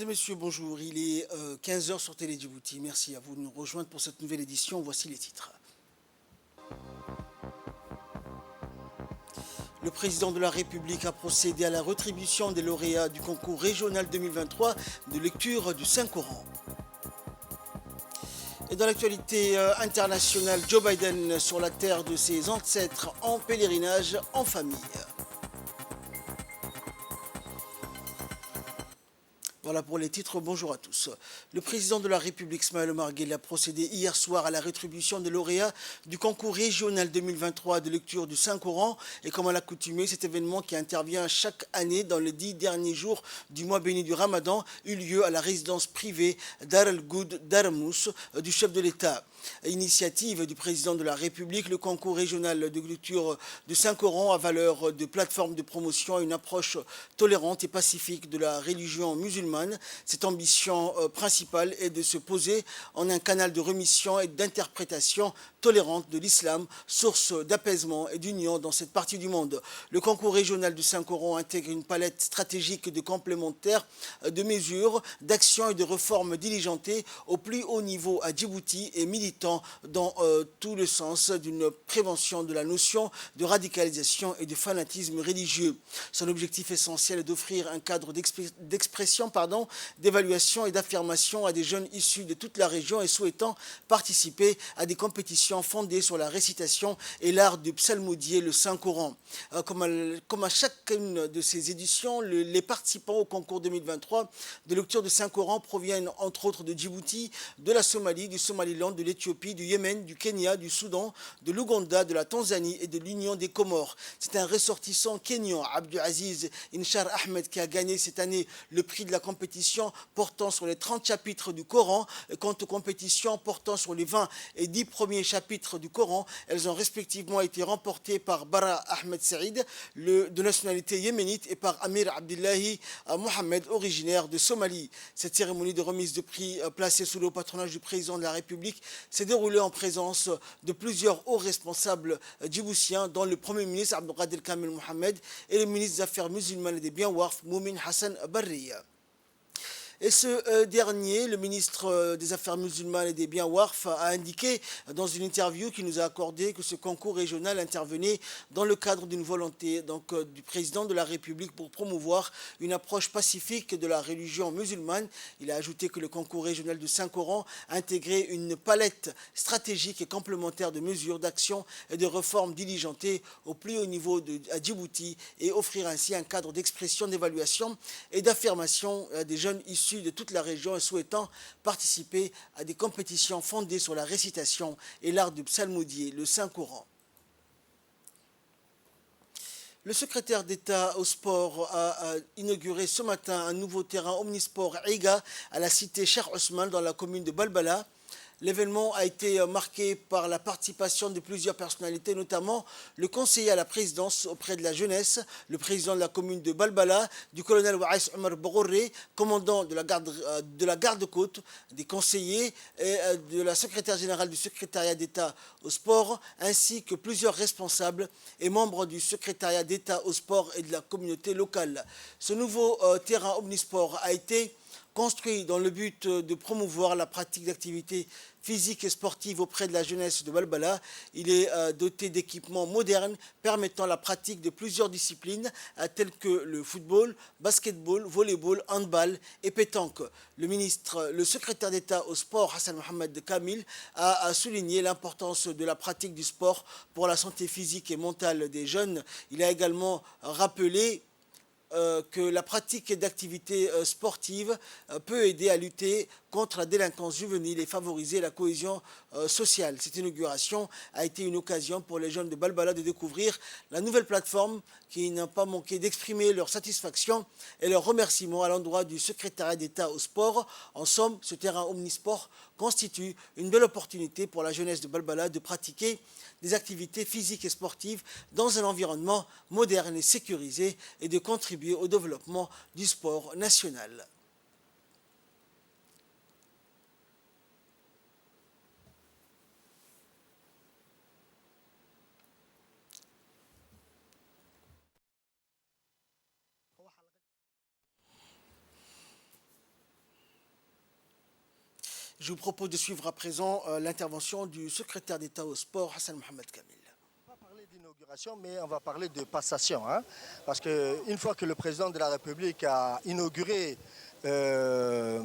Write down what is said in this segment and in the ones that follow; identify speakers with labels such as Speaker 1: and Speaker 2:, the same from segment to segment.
Speaker 1: et messieurs, bonjour. Il est 15 heures sur Télé Djibouti. Merci à vous de nous rejoindre pour cette nouvelle édition. Voici les titres. Le président de la République a procédé à la rétribution des lauréats du concours régional 2023 de lecture du Saint-Coran. Et dans l'actualité internationale, Joe Biden sur la terre de ses ancêtres en pèlerinage en famille. Voilà pour les titres, bonjour à tous. Le président de la République, Ismaël Omar Guelleh, a procédé hier soir à la rétribution des lauréats du concours régional 2023 de lecture du Saint-Coran. Et comme à l'accoutumée, cet événement qui intervient chaque année dans les 10 derniers jours du mois béni du Ramadan eut lieu à la résidence privée Dar al-Goud Daramous du chef de l'État. Initiative du président de la République, le concours régional de lecture du Saint-Coran à valeur de plateforme de promotion à une approche tolérante et pacifique de la religion musulmane. Cette ambition principale est de se poser en un canal de remission et d'interprétation tolérante de l'islam, source d'apaisement et d'union dans cette partie du monde. Le concours régional du Saint-Coran intègre une palette stratégique de complémentaires, de mesures, d'actions et de réformes diligentées au plus haut niveau à Djibouti et militant dans tout le sens d'une prévention de la notion de radicalisation et de fanatisme religieux. Son objectif essentiel est d'offrir un cadre d'expression, d'évaluation et d'affirmation à des jeunes issus de toute la région et souhaitant participer à des compétitions fondées sur la récitation et l'art du psalmodier, le Saint-Coran. Comme à chacune de ces éditions, les participants au concours 2023 de lecture de Saint-Coran proviennent entre autres de Djibouti, de la Somalie, du Somaliland, de l'Éthiopie, du Yémen, du Kenya, du Soudan, de l'Ouganda, de la Tanzanie et de l'Union des Comores. C'est un ressortissant kényan, Abdulaziz Inchar Ahmed, qui a gagné cette année le prix de la compétition portant sur les 30 chapitres du Coran. Quant aux compétitions portant sur les 20 et 10 premiers chapitres du Coran, elles ont respectivement été remportées par Bara Ahmed Saïd, de nationalité yéménite, et par Amir Abdullahi Mohamed, originaire de Somalie. Cette cérémonie de remise de prix placée sous le patronage du président de la République s'est déroulée en présence de plusieurs hauts responsables djiboutiens, dont le Premier ministre Abdelkader Kamel Mohamed et le ministre des Affaires musulmanes et des Biens Warf, Moumin Hassan Barriya. Et ce dernier, le ministre des Affaires musulmanes et des Biens Warf, a indiqué dans une interview qu'il nous a accordée que ce concours régional intervenait dans le cadre d'une volonté du président de la République pour promouvoir une approche pacifique de la religion musulmane. Il a ajouté que le concours régional du Saint-Coran intégrait une palette stratégique et complémentaire de mesures, d'actions et de réformes diligentées au plus haut niveau à Djibouti et offrir ainsi un cadre d'expression, d'évaluation et d'affirmation des jeunes issus de toute la région et souhaitant participer à des compétitions fondées sur la récitation et l'art du psalmodier, le Saint-Coran. Le secrétaire d'État au sport a inauguré ce matin un nouveau terrain omnisport EIGA à la cité Cheikh Ousmane dans la commune de Balbala. L'événement a été marqué par la participation de plusieurs personnalités, notamment le conseiller à la présidence auprès de la jeunesse, le président de la commune de Balbala, du colonel Waïs Omar Bogoré, commandant de la garde-côte, des conseillers et de la secrétaire générale du secrétariat d'État au sport, ainsi que plusieurs responsables et membres du secrétariat d'État au sport et de la communauté locale. Ce nouveau terrain omnisport a été construit dans le but de promouvoir la pratique d'activités physiques et sportives auprès de la jeunesse de Balbala. Il est doté d'équipements modernes permettant la pratique de plusieurs disciplines telles que le football, basketball, volleyball, handball et pétanque. Le secrétaire d'État au sport, Hassan Mohamed Kamil, a souligné l'importance de la pratique du sport pour la santé physique et mentale des jeunes. Il a également rappelé que la pratique d'activités sportives peut aider à lutter contre la délinquance juvénile et favoriser la cohésion sociale. Cette inauguration a été une occasion pour les jeunes de Balbala de découvrir la nouvelle plateforme qui n'a pas manqué d'exprimer leur satisfaction et leur remerciement à l'endroit du secrétariat d'État au sport. En somme, ce terrain omnisport constitue une belle opportunité pour la jeunesse de Balbala de pratiquer des activités physiques et sportives dans un environnement moderne et sécurisé et de contribuer au développement du sport national. Je vous propose de suivre à présent l'intervention du secrétaire d'État au sport, Hassan Mohamed Kamil.
Speaker 2: On va parler d'inauguration, mais on va parler de passation. Parce qu'une fois que le président de la République a inauguré dans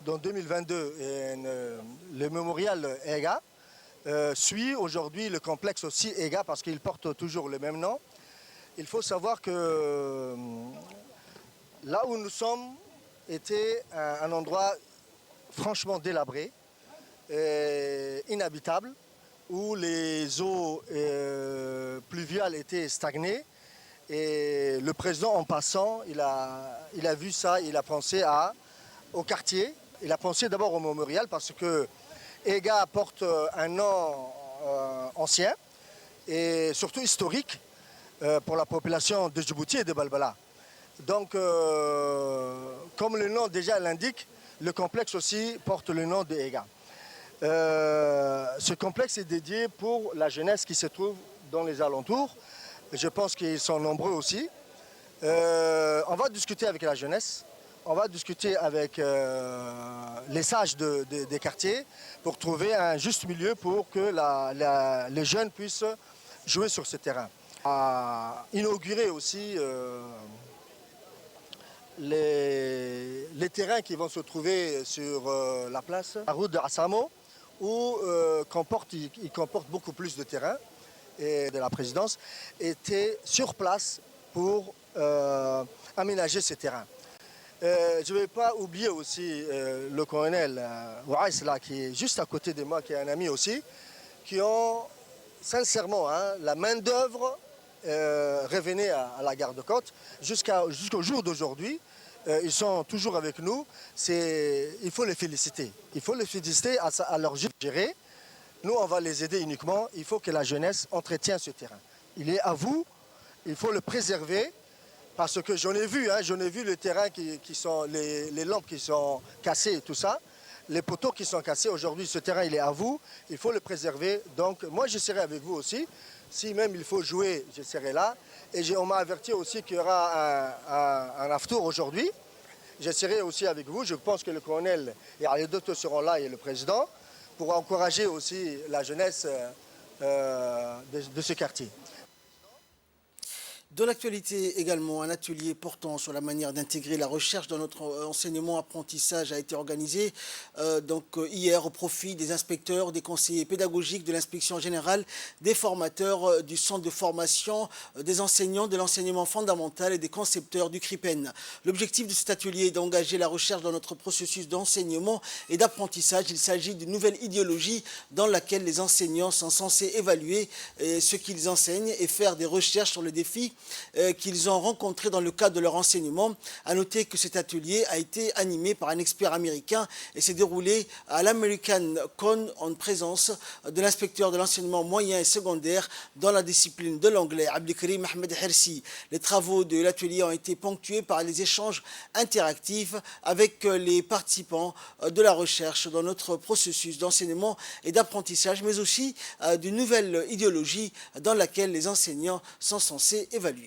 Speaker 2: 2022 le mémorial EGA, suit aujourd'hui le complexe aussi EGA parce qu'il porte toujours le même nom. Il faut savoir que là où nous sommes était un endroit franchement délabré, inhabitable, où les eaux pluviales étaient stagnées. Et le président, en passant, il a vu ça, il a pensé au quartier. Il a pensé d'abord au mémorial parce que EGA porte un nom ancien et surtout historique pour la population de Djibouti et de Balbala. Donc, comme le nom déjà l'indique, le complexe aussi porte le nom de EGA. Ce complexe est dédié pour la jeunesse qui se trouve dans les alentours. Je pense qu'ils sont nombreux aussi. On va discuter avec la jeunesse. On va discuter avec les sages des quartiers pour trouver un juste milieu pour que les jeunes puissent jouer sur ce terrain. À inaugurer aussi les terrains qui vont se trouver sur la place, la route de Assamo, où il comporte beaucoup plus de terrains et de la présidence, était sur place pour aménager ces terrains. Je ne vais pas oublier aussi le colonel Ouaïs, là, qui est juste à côté de moi, qui est un ami aussi, qui ont sincèrement la main-d'œuvre revenait à la garde-côte jusqu'au jour d'aujourd'hui. Ils sont toujours avec nous. Il faut les féliciter. Il faut les féliciter à leur gérer. Nous, on va les aider uniquement. Il faut que la jeunesse entretienne ce terrain. Il est à vous. Il faut le préserver. Parce que j'en ai vu le terrain qui sont, les lampes qui sont cassées et tout ça, les poteaux qui sont cassés. Aujourd'hui, ce terrain, il est à vous. Il faut le préserver. Donc, moi, je serai avec vous aussi. Si même il faut jouer, je serai là. Et on m'a averti aussi qu'il y aura un after aujourd'hui. Je serai aussi avec vous. Je pense que le colonel et les docteurs seront là et le président pour encourager aussi la jeunesse de ce quartier.
Speaker 1: Dans l'actualité également, un atelier portant sur la manière d'intégrer la recherche dans notre enseignement-apprentissage a été organisé hier au profit des inspecteurs, des conseillers pédagogiques de l'inspection générale, des formateurs du centre de formation, des enseignants de l'enseignement fondamental et des concepteurs du CRIPEN. L'objectif de cet atelier est d'engager la recherche dans notre processus d'enseignement et d'apprentissage. Il s'agit d'une nouvelle idéologie dans laquelle les enseignants sont censés évaluer ce qu'ils enseignent et faire des recherches sur les défis qu'ils ont rencontrés dans le cadre de leur enseignement. À noter que cet atelier a été animé par un expert américain et s'est déroulé à l'American Con en présence de l'inspecteur de l'enseignement moyen et secondaire dans la discipline de l'anglais, Abdelkarim Ahmed Hersi. Les travaux de l'atelier ont été ponctués par les échanges interactifs avec les participants de la recherche dans notre processus d'enseignement et d'apprentissage, mais aussi d'une nouvelle idéologie dans laquelle les enseignants sont censés évaluer.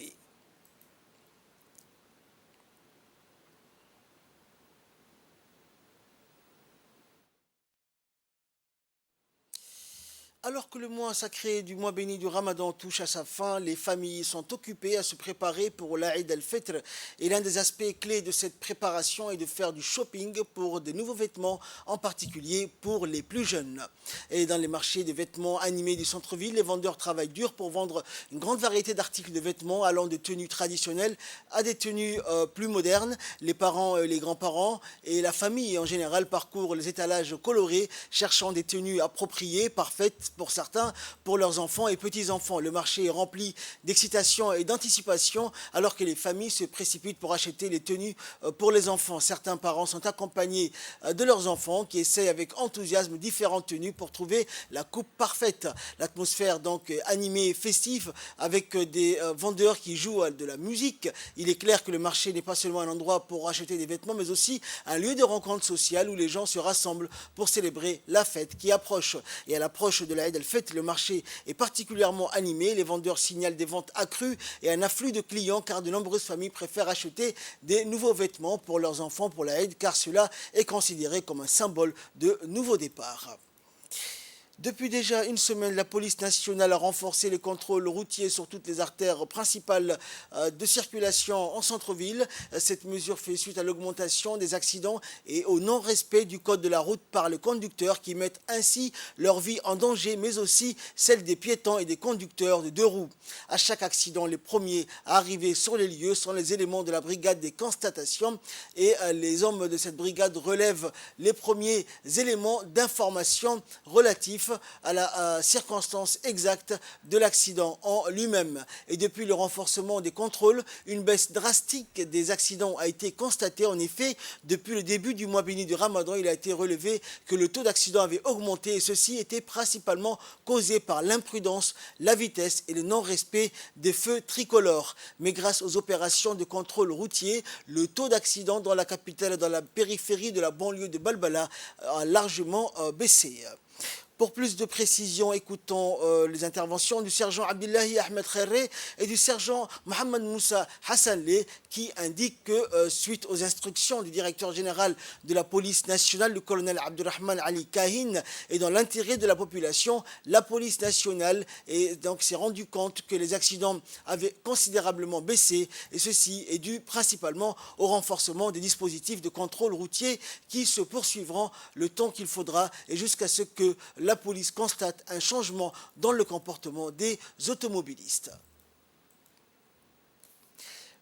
Speaker 1: Alors que le mois sacré du mois béni du Ramadan touche à sa fin, les familles sont occupées à se préparer pour l'Aïd al-Fitr. Et l'un des aspects clés de cette préparation est de faire du shopping pour de nouveaux vêtements, en particulier pour les plus jeunes. Et dans les marchés de vêtements animés du centre-ville, les vendeurs travaillent dur pour vendre une grande variété d'articles de vêtements allant de tenues traditionnelles à des tenues plus modernes. Les parents, les grands-parents et la famille en général parcourent les étalages colorés, cherchant des tenues appropriées, parfaites pour certains, pour leurs enfants et petits-enfants. Le marché est rempli d'excitation et d'anticipation alors que les familles se précipitent pour acheter les tenues pour les enfants. Certains parents sont accompagnés de leurs enfants qui essayent avec enthousiasme différentes tenues pour trouver la coupe parfaite. L'atmosphère donc animée, festive, avec des vendeurs qui jouent de la musique. Il est clair que le marché n'est pas seulement un endroit pour acheter des vêtements, mais aussi un lieu de rencontre sociale où les gens se rassemblent pour célébrer la fête qui approche. Et à l'approche de la l'Aïd al-Fête, le marché est particulièrement animé. Les vendeurs signalent des ventes accrues et un afflux de clients car de nombreuses familles préfèrent acheter des nouveaux vêtements pour leurs enfants pour l'Aïd car cela est considéré comme un symbole de nouveau départ. Depuis déjà une semaine, la police nationale a renforcé les contrôles routiers sur toutes les artères principales de circulation en centre-ville. Cette mesure fait suite à l'augmentation des accidents et au non-respect du code de la route par les conducteurs qui mettent ainsi leur vie en danger, mais aussi celle des piétons et des conducteurs de deux roues. À chaque accident, les premiers à arriver sur les lieux sont les éléments de la brigade des constatations et les hommes de cette brigade relèvent les premiers éléments d'information relatifs à la circonstance exacte de l'accident en lui-même. Et depuis le renforcement des contrôles, une baisse drastique des accidents a été constatée. En effet, depuis le début du mois béni du Ramadan, il a été relevé que le taux d'accident avait augmenté et ceci était principalement causé par l'imprudence, la vitesse et le non-respect des feux tricolores. Mais grâce aux opérations de contrôle routier, le taux d'accident dans la capitale et dans la périphérie de la banlieue de Balbala a largement baissé. Pour plus de précision, écoutons les interventions du sergent Abdullahi Ahmed Kherré et du sergent Mohamed Moussa Hassanleh qui indiquent que suite aux instructions du directeur général de la police nationale, le colonel Abdurrahman Ali Kahin, et dans l'intérêt de la population, la police nationale s'est rendu compte que les accidents avaient considérablement baissé et ceci est dû principalement au renforcement des dispositifs de contrôle routier qui se poursuivront le temps qu'il faudra et jusqu'à ce que la police constate un changement dans le comportement des automobilistes.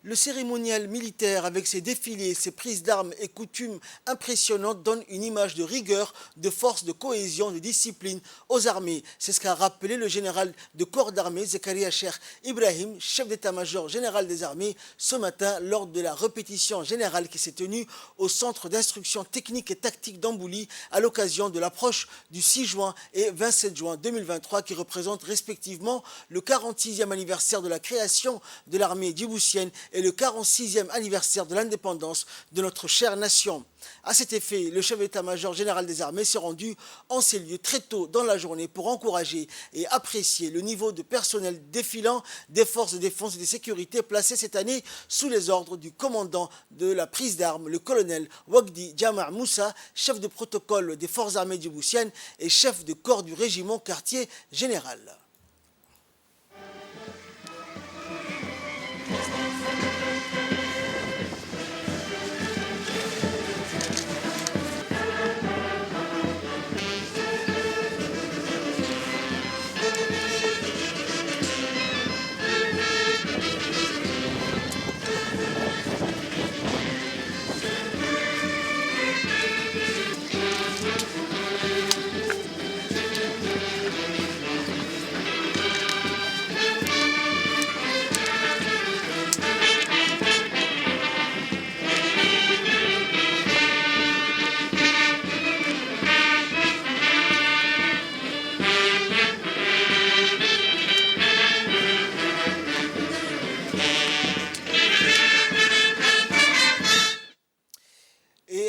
Speaker 1: Le cérémonial militaire avec ses défilés, ses prises d'armes et coutumes impressionnantes donne une image de rigueur, de force, de cohésion, de discipline aux armées. C'est ce qu'a rappelé le général de corps d'armée Zakaria Cheikh Ibrahim, chef d'état-major général des armées, ce matin lors de la répétition générale qui s'est tenue au centre d'instruction technique et tactique d'Ambouli à l'occasion de l'approche du 6 juin et 27 juin 2023 qui représentent respectivement le 46e anniversaire de la création de l'armée djiboutienne et le 46e anniversaire de l'indépendance de notre chère nation. À cet effet, le chef d'état-major général des armées s'est rendu en ces lieux très tôt dans la journée pour encourager et apprécier le niveau de personnel défilant des forces de défense et de sécurité placées cette année sous les ordres du commandant de la prise d'armes, le colonel Wagdi Jama' Moussa, chef de protocole des forces armées djiboutiennes et chef de corps du régiment quartier général.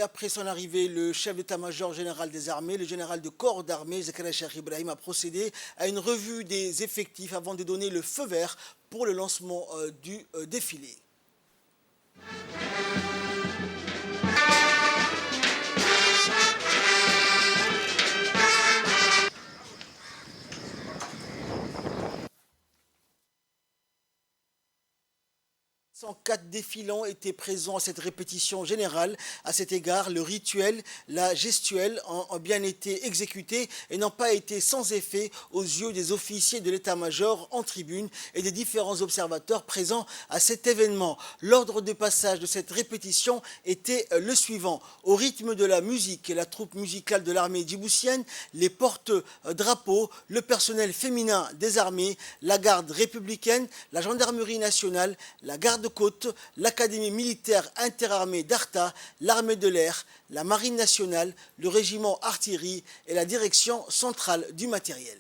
Speaker 1: Après son arrivée, le chef d'état-major général des armées, le général de corps d'armée, Zakaria Cheikh Ibrahim, a procédé à une revue des effectifs avant de donner le feu vert pour le lancement du défilé. 104 défilants étaient présents à cette répétition générale. À cet égard, le rituel, la gestuelle ont bien été exécutés et n'ont pas été sans effet aux yeux des officiers de l'état-major en tribune et des différents observateurs présents à cet événement. L'ordre de passage de cette répétition était le suivant. Au rythme de la musique, la troupe musicale de l'armée djiboutienne, les porte-drapeaux, le personnel féminin des armées, la garde républicaine, la gendarmerie nationale, la garde-côte, l'académie militaire interarmée d'Arta, l'armée de l'air, la marine nationale, le régiment artillerie et la direction centrale du matériel.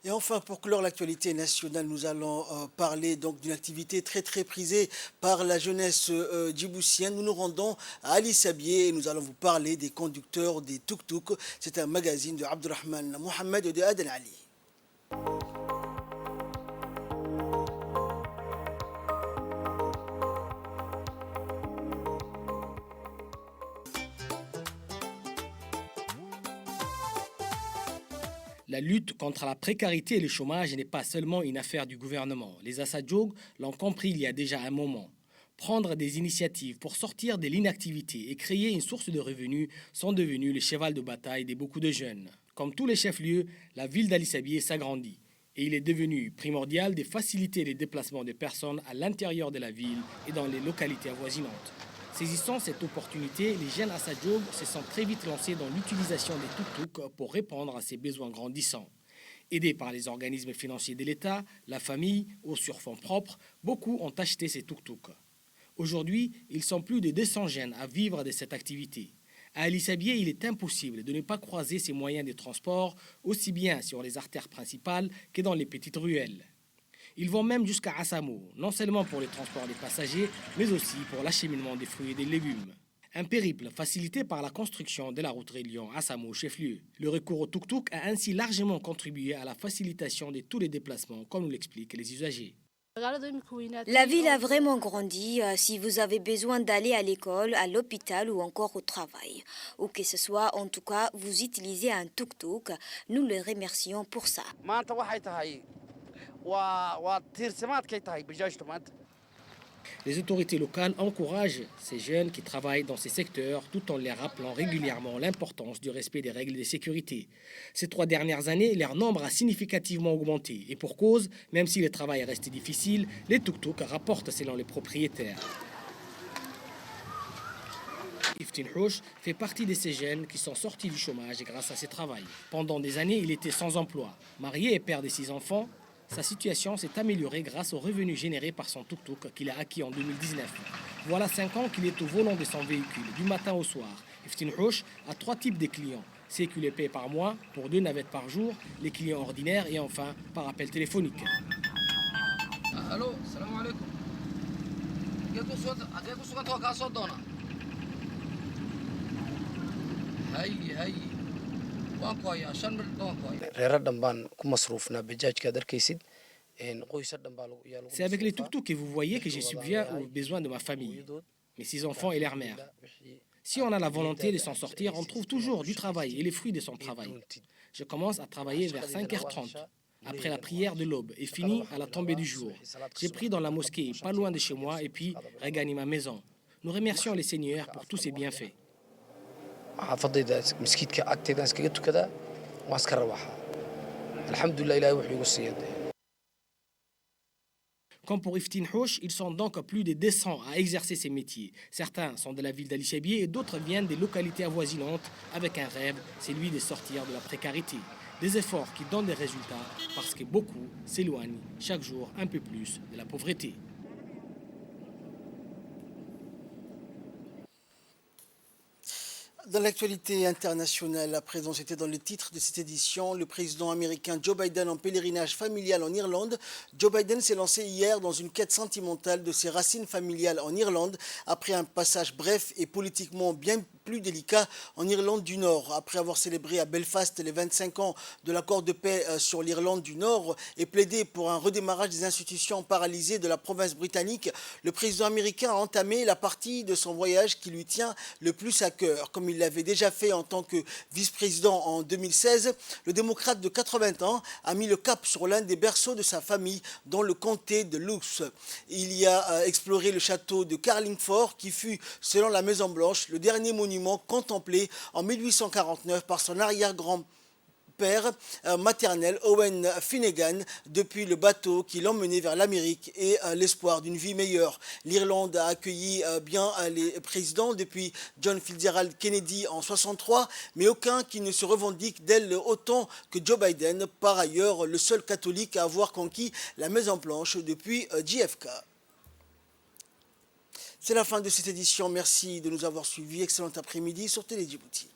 Speaker 1: Et enfin, pour clore l'actualité nationale, nous allons parler donc d'une activité très prisée par la jeunesse djiboutienne. Nous nous rendons à Ali Sabié et nous allons vous parler des conducteurs des tuk-tuk. C'est un magazine de Abdurrahman Mohamed et de Aden Ali.
Speaker 3: La lutte contre la précarité et le chômage n'est pas seulement une affaire du gouvernement. Les Assadjoug l'ont compris il y a déjà un moment. Prendre des initiatives pour sortir de l'inactivité et créer une source de revenus sont devenus le cheval de bataille de beaucoup de jeunes. Comme tous les chefs-lieux, la ville d'Ali Sabié s'agrandit et il est devenu primordial de faciliter les déplacements des personnes à l'intérieur de la ville et dans les localités avoisinantes. Saisissant cette opportunité, les jeunes Assadjoug se sont très vite lancés dans l'utilisation des tuk-tuk pour répondre à ces besoins grandissants. Aidés par les organismes financiers de l'État, la famille ou sur fonds propres, beaucoup ont acheté ces tuk-tuk. Aujourd'hui, ils sont plus de 200 jeunes à vivre de cette activité. À Ali Sabié, il est impossible de ne pas croiser ces moyens de transport aussi bien sur les artères principales que dans les petites ruelles. Ils vont même jusqu'à Assamo, non seulement pour le transport des passagers, mais aussi pour l'acheminement des fruits et des légumes. Un périple facilité par la construction de la route reliant Assamo chef-lieu. Le recours au tuk-tuk a ainsi largement contribué à la facilitation de tous les déplacements, comme nous l'expliquent les usagers.
Speaker 4: La ville a vraiment grandi si vous avez besoin d'aller à l'école, à l'hôpital ou encore au travail. Ou que ce soit, en tout cas, vous utilisez un tuk-tuk. Nous le remercions pour ça.
Speaker 3: Les autorités locales encouragent ces jeunes qui travaillent dans ces secteurs tout en les rappelant régulièrement l'importance du respect des règles de sécurité. Ces 3 dernières années, leur nombre a significativement augmenté. Et pour cause, même si le travail reste difficile, les tuk-tuk rapportent selon les propriétaires. Iftin Houch fait partie de ces jeunes qui sont sortis du chômage grâce à ce travail. Pendant des années, il était sans emploi. Marié et père de 6 enfants, sa situation s'est améliorée grâce aux revenus générés par son tuk-tuk qu'il a acquis en 2019. Voilà 5 ans qu'il est au volant de son véhicule, du matin au soir. Iftin Houch a 3 types de clients. Ceux qui les paient par mois, pour 2 navettes par jour, les clients ordinaires et enfin par appel téléphonique.
Speaker 5: Allô, salam alaikum.
Speaker 3: C'est avec les tuk-tuk que vous voyez que je subviens aux besoins de ma famille, mes 6 enfants et leur mère. Si on a la volonté de s'en sortir, on trouve toujours du travail et les fruits de son travail. Je commence à travailler vers 5h30, après la prière de l'aube, et finis à la tombée du jour. J'ai pris dans la mosquée, pas loin de chez moi, et puis regagné ma maison. Nous remercions les seigneurs pour tous ces bienfaits. Comme pour Iftin Houch, ils sont donc plus de 200 à exercer ces métiers. Certains sont de la ville d'Ali Sabié et d'autres viennent des localités avoisinantes avec un rêve, c'est celui de sortir de la précarité. Des efforts qui donnent des résultats parce que beaucoup s'éloignent chaque jour un peu plus de la pauvreté.
Speaker 1: Dans l'actualité internationale, à présent, c'était dans le titre de cette édition, le président américain Joe Biden en pèlerinage familial en Irlande. Joe Biden s'est lancé hier dans une quête sentimentale de ses racines familiales en Irlande, après un passage bref et politiquement bien plus délicat en Irlande du Nord. Après avoir célébré à Belfast les 25 ans de l'accord de paix sur l'Irlande du Nord et plaidé pour un redémarrage des institutions paralysées de la province britannique, le président américain a entamé la partie de son voyage qui lui tient le plus à cœur. Comme il l'avait déjà fait en tant que vice-président en 2016, le démocrate de 80 ans a mis le cap sur l'un des berceaux de sa famille dans le comté de Luce. Il y a exploré le château de Carlingford qui fut, selon la Maison-Blanche, le dernier monument contemplé en 1849 par son arrière-grand-père maternel Owen Finnegan depuis le bateau qui l'emmenait vers l'Amérique et l'espoir d'une vie meilleure. L'Irlande a accueilli bien les présidents depuis John Fitzgerald Kennedy en 1963, mais aucun qui ne se revendique d'elle autant que Joe Biden, par ailleurs le seul catholique à avoir conquis la Maison-Blanche depuis JFK. C'est la fin de cette édition. Merci de nous avoir suivis. Excellent après-midi sur Télé Djibouti.